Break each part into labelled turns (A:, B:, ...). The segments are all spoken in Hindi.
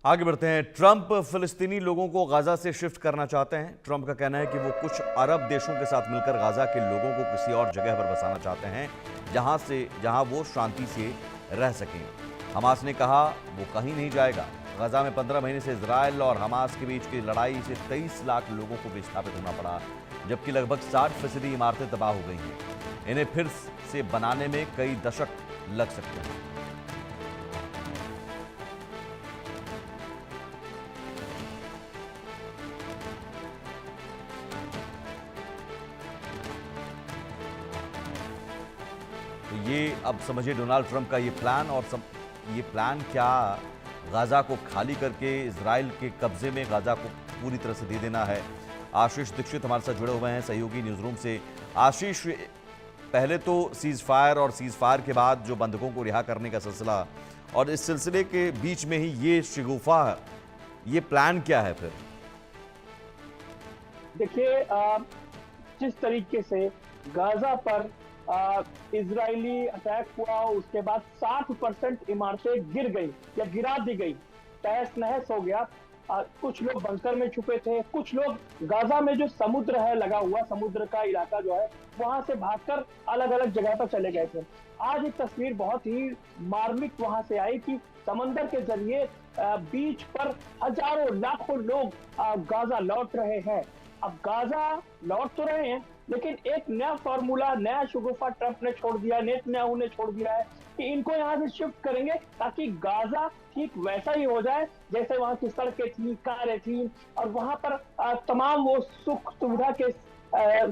A: आगे बढ़ते हैं। ट्रंप फिलिस्तीनी लोगों को गाजा से शिफ्ट करना चाहते हैं। ट्रंप का कहना है कि वो कुछ अरब देशों के साथ मिलकर गाजा के लोगों को किसी और जगह पर बसाना चाहते हैं जहां वो शांति से रह सकें। हमास ने कहा वो कहीं नहीं जाएगा। गाजा में 15 महीने से इजरायल और हमास के बीच की लड़ाई से 23 लाख लोगों को विस्थापित होना पड़ा, जबकि लगभग 60% इमारतें तबाह हो गई हैं। इन्हें फिर से बनाने में कई दशक लग सकते हैं। तो ये अब समझिए डोनाल्ड ट्रंप का ये प्लान, और ये प्लान क्या गाजा को खाली करके इजराइल के कब्जे में गाजा को पूरी तरह से दे देना है। आशीष दीक्षित हमारे साथ जुड़े हुए हैं सहयोगी न्यूज रूम से। आशीष, पहले तो सीज फायर और सीज फायर के बाद जो बंधकों को रिहा करने का सिलसिला, और इस सिलसिले के बीच में ही ये शगुफा, ये प्लान क्या है फिर?
B: देखिए, जिस तरीके से गाजा पर इजरायली अटैक हुआ, उसके बाद 60% इमारतें गिर गई या गिरा दी गई, तहस नहस हो गया। कुछ लोग बंकर में छुपे थे, कुछ लोग गाजा में जो समुद्र है लगा हुआ, समुद्र का इलाका जो है, वहां से भागकर अलग अलग जगह पर चले गए थे। आज एक तस्वीर बहुत ही मार्मिक वहां से आई कि समंदर के जरिए बीच पर हजारों लाखों लोग गाजा लौट रहे हैं। अब गाजा लौट तो रहे हैं, लेकिन एक नया फॉर्मूला, नया शगुफा ट्रंप ने छोड़ दिया, नेतन्याहू ने छोड़ दिया है कि इनको यहाँ से शिफ्ट करेंगे ताकि गाजा ठीक वैसा ही हो जाए जैसे वहां की सड़कें थी, कारें थी, और वहां पर तमाम वो सुख सुविधा के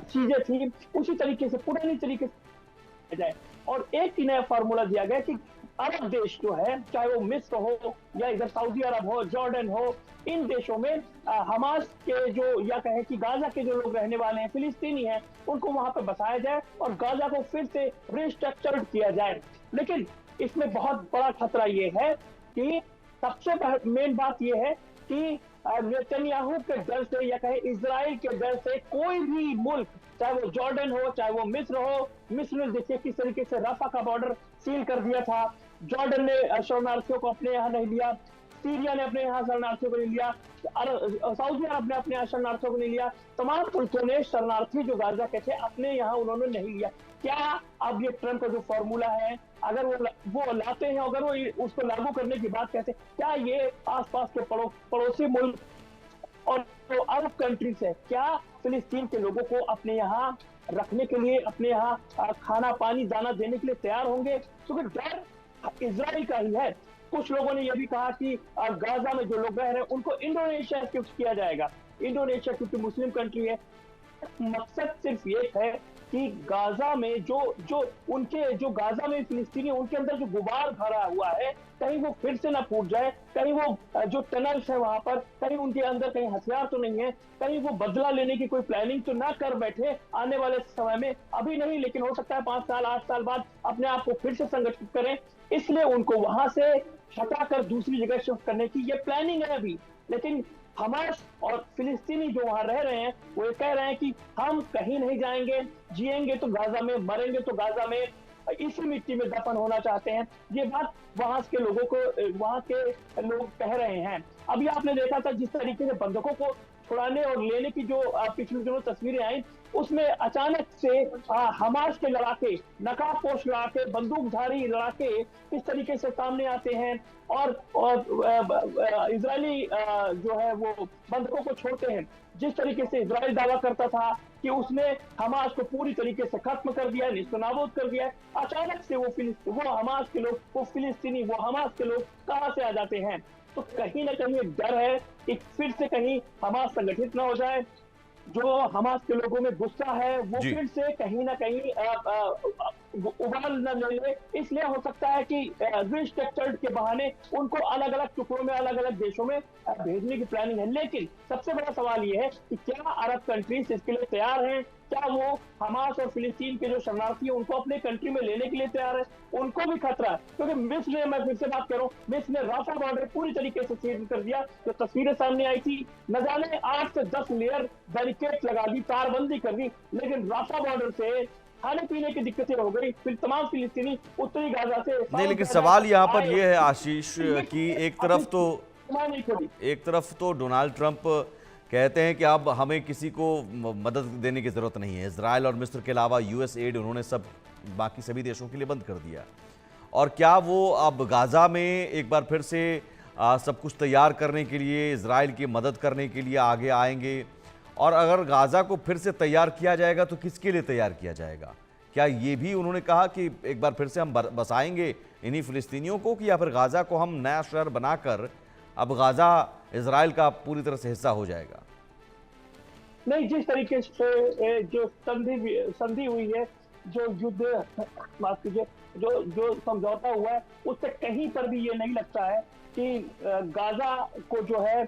B: चीजें थी, उसी तरीके से, पुरानी तरीके से जाए। और एक ही नया फॉर्मूला दिया गया कि अरब देश जो है, चाहे वो मिस्र हो या इधर सऊदी अरब हो, जॉर्डन हो, इन देशों में हमास के जो, या कहें कि गाजा के जो लोग रहने वाले हैं, फिलिस्तीनी हैं, उनको वहां पर बसाया जाए और गाजा को फिर से रिस्ट्रक्चर्ड किया जाए। लेकिन इसमें बहुत बड़ा खतरा ये है कि सबसे मेन बात ये है कि नेतन्याहू के डर से, या कहें इजराइल के डर से, कोई भी मुल्क, चाहे वो जॉर्डन हो, चाहे वो मिस्र हो, मिस्र ने देखिए किस तरीके से रफा का बॉर्डर सील कर दिया था, जॉर्डन ने शरणार्थियों को अपने यहाँ नहीं लिया, सीरिया ने अपने यहाँ शरणार्थियों को नहीं लिया, सऊदी अरब ने अपने यहाँ शरणार्थियों को नहीं लिया, तमाम मुल्कों ने शरणार्थी जो गाजा के थे अपने यहाँ उन्होंने नहीं लिया। क्या अब ये ट्रंप का जो फॉर्मूला है, अगर वो लाते हैं, अगर वो उसको लागू करने की बात कहते हैं, क्या ये आसपास के पड़ोसी मुल्क और जो अरब कंट्रीज है, क्या फिलिस्तीन के लोगों को अपने यहाँ रखने के लिए, अपने यहाँ खाना पानी दाना देने के लिए तैयार होंगे? क्योंकि डर इजराइल का ही है। कुछ लोगों ने यह भी कहा कि गाजा में जो लोग रह रहे हैं उनको इंडोनेशिया शिफ्ट किया जाएगा। इंडोनेशिया क्योंकि मुस्लिम कंट्री है, मकसद सिर्फ ये है कि गाजा में जो गाजा में फिलिस्तीनी, उनके अंदर जो गुबार भरा हुआ है, कहीं वो फिर से ना फूट जाए, कहीं वो जो टनल्स है वहां पर, कहीं उनके अंदर कहीं हथियार तो नहीं है, कहीं वो बदला लेने की कोई प्लानिंग तो ना कर बैठे आने वाले समय में। अभी नहीं, लेकिन हो सकता है 5 साल 8 साल बाद अपने आप को फिर से संगठित करें, इसलिए उनको वहां से हटाकर दूसरी जगह शिफ्ट करने की ये प्लानिंग है अभी। लेकिन हमास और फिलिस्तीनी जो वहां रह रहे हैं, वो कह रहे हैं कि हम कहीं नहीं जाएंगे, जिएंगे तो गाजा में, मरेंगे तो गाजा में, इसी मिट्टी में दफन होना चाहते हैं। ये बात वहां के लोगों को, वहां के लोग कह रहे हैं। अभी आपने देखा था जिस तरीके से बंधकों को छुड़ाने और लेने की जो पिछले दिनों तस्वीरें आई, उसमें अचानक से हमास के लड़ाके, नकाबपोश लड़ाके, बंदूकधारी लड़ाके किस तरीके से सामने आते हैं और इजरायली जो है वो बंधकों को छोड़ते हैं। जिस तरीके से इजराइल दावा करता था कि उसने हमास को पूरी तरीके से खत्म कर दिया है, निस्तनाबूद कर दिया है, अचानक से वो हमास के लोग, वो फिलिस्तीनी, वो हमास के लोग कहां से आ जाते हैं? तो कहीं ना कहीं एक डर है कि फिर से कहीं हमास संगठित ना हो जाए, जो हमास के लोगों में गुस्सा है वो फिर से कहीं ना कहीं उबाल न मिले। इसलिए हो सकता है कि रिस्ट्रक्चर्ड के बहाने उनको अलग अलग टुकड़ों में, अलग अलग देशों में भेजने की प्लानिंग है। लेकिन सबसे बड़ा सवाल ये है कि क्या अरब कंट्रीज इसके लिए तैयार हैं? क्या वो हमास और फिलिस्तीन के जो शरणार्थी हैं उनको अपने कंट्री में लेने के लिए तैयार है? उनको भी खतरा है, क्योंकि मिस्र ने, मैं फिर से बात कर रहा हूँ, मिस्र ने राफा बॉर्डर पूरी तरीके से सील कर दिया। जो तस्वीरें सामने आई थी, न जाने 8 से 10 लेयर बैरिकेड लगा दी, तारबंदी कर दी, लेकिन राफा बॉर्डर से खाने पीने की दिक्कतें हो गई। फिर तमाम फिलिस्तीनी उत्तरी गाजा से
A: नहीं, लेकिन सवाल यहाँ पर यह है आशीष कि एक तरफ तो
B: सीमाएं नहीं खोली।
A: एक तरफ तो डोनाल्ड ट्रंप कहते हैं कि अब हमें किसी को मदद देने की ज़रूरत नहीं है। इजराइल और मिस्र के अलावा यूएस एड उन्होंने सब बाकी सभी देशों के लिए बंद कर दिया। और क्या वो अब गाज़ा में एक बार फिर से सब कुछ तैयार करने के लिए, इजराइल की मदद करने के लिए आगे आएंगे? और अगर गाज़ा को फिर से तैयार किया जाएगा तो किसके लिए तैयार किया जाएगा? क्या ये भी उन्होंने कहा कि एक बार फिर से हम बसाएंगे इन्हीं फिलिस्तीनियों को, कि या फिर गाज़ा को हम नया शहर बनाकर अब गाज़ा इजराइल का पूरी तरह से हिस्सा हो जाएगा?
B: नहीं, जिस तरीके से जो संधि हुई है, जो युद्ध, माफ कीजिए, जो जो समझौता हुआ है, उससे कहीं पर भी ये नहीं लगता है कि गाजा को जो है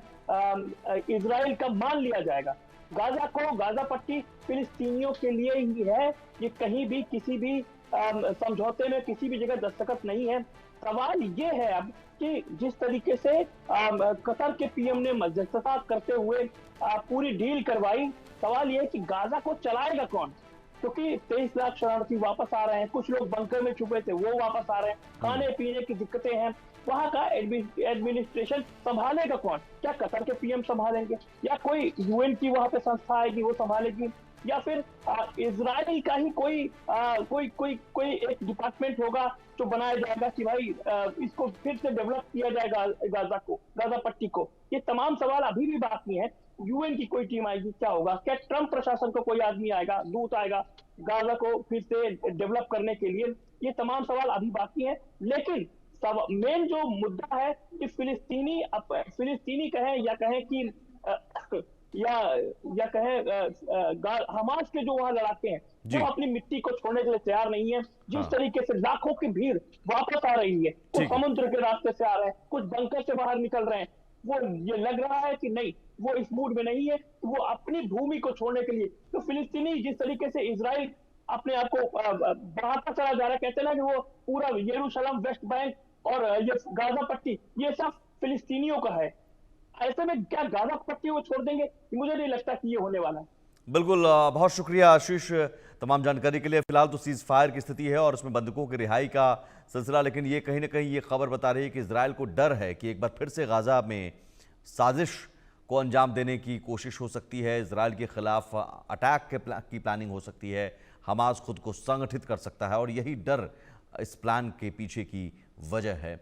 B: इजराइल का मान लिया जाएगा। गाजा पट्टी फिलिस्तीनियों के लिए ही है। ये कहीं भी किसी भी समझौते में किसी भी जगह दस्तखत नहीं है। सवाल ये है अब कि जिस तरीके से कतर के पीएम ने मध्यस्थता करते हुए पूरी डील करवाई, सवाल ये है कि गाजा को चलाएगा कौन? क्योंकि 23 लाख शरणार्थी वापस आ रहे हैं, कुछ लोग बंकर में छुपे थे वो वापस आ रहे हैं, खाने पीने की दिक्कतें हैं, वहां का एडमिनिस्ट्रेशन संभालेगा कौन? क्या कतर के पीएम संभालेंगे, या कोई यूएन की वहां पे संस्था आएगी वो संभालेगी, या फिर इजराइल का ही कोई एक डिपार्टमेंट होगा जो बनाया जाएगा कि भाई इसको फिर से डेवलप किया जाएगा गाजा पट्टी को? ये तमाम सवाल अभी भी बाकी हैं। यूएन की कोई टीम आएगी, क्या होगा? क्या ट्रंप प्रशासन को कोई आदमी आएगा, दूत आएगा गाजा को फिर से डेवलप करने के लिए? ये तमाम सवाल अभी बाकी हैं। लेकिन मेन जो मुद्दा है कि फिलिस्तीनी कहें या कहें कि या कहें हमास के जो वहां लड़ाके हैं, वो अपनी मिट्टी को छोड़ने के लिए तैयार नहीं है। जिस तरीके से लाखों की भीड़ वापस आ रही है, कुछ समुद्र के रास्ते से आ रहे हैं, कुछ बंकर से बाहर निकल रहे हैं, वो ये लग रहा है कि नहीं, वो इस मूड में नहीं है, वो अपनी भूमि को छोड़ने के लिए। तो फिलिस्तीनी जिस तरीके से इजराइल अपने आप को बढ़ाता चला जा रहा है, कहते हैं ना कि वो पूरा यरूशलेम, वेस्ट बैंक और ये गाजा पट्टी, ये सब फिलिस्तीनियों का है। ऐसे में क्या गाजा पट्टी वो छोड़ देंगे? मुझे नहीं लगता कि ये होने वाला है।
A: बिल्कुल, बहुत शुक्रिया आशीष तमाम जानकारी के लिए। फिलहाल तो सीज फायर की स्थिति है और उसमें बंधकों की रिहाई का सिलसिला, लेकिन ये कहीं ना कहीं ये खबर बता रही है कि इजराइल को डर है कि एक बार फिर से गाजा में साजिश को अंजाम देने की कोशिश हो सकती है, इजराइल के खिलाफ अटैक की प्लानिंग हो सकती है, हमास खुद को संगठित कर सकता है और यही डर इस प्लान के पीछे की वजह है।